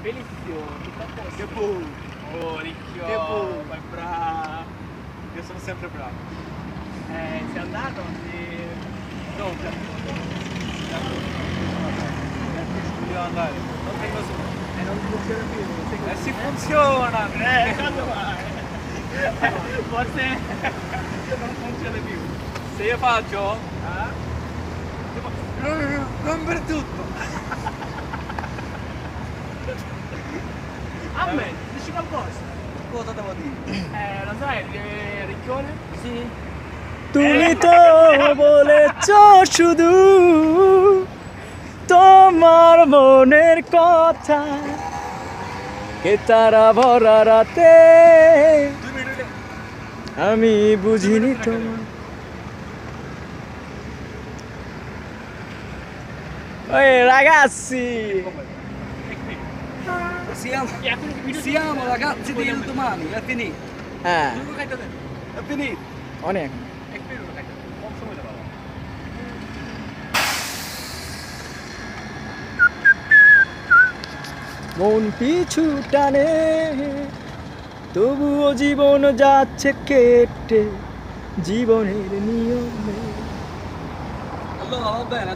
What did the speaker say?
bellissimo, tutto a posto. Che bu! Oh, ricchio, Che bu! ma è bravo. Io sono sempre bravo. Sei andato? No, già. Voglio andare. Non tengo su. Non funziona più. Si funziona! Quando vai? Forse non funziona più. Se io faccio... Ah? Non per tutto! A me, dici qualcosa? Cosa devo dire? Lo sai, Riccione? Sì. তুমি তো বলেছ শুধু তোমার মনের কথা কে তারা ভরা রাতে আমি বুঝিনি তোমার ওই ragazzi Siamo ragazzi di domani, è finito. হ্যাঁ È finito. অনেক মন পিছু টানে তবুও জীবন যাচ্ছে কেটে জীবনের নিয়মে Allora va bene,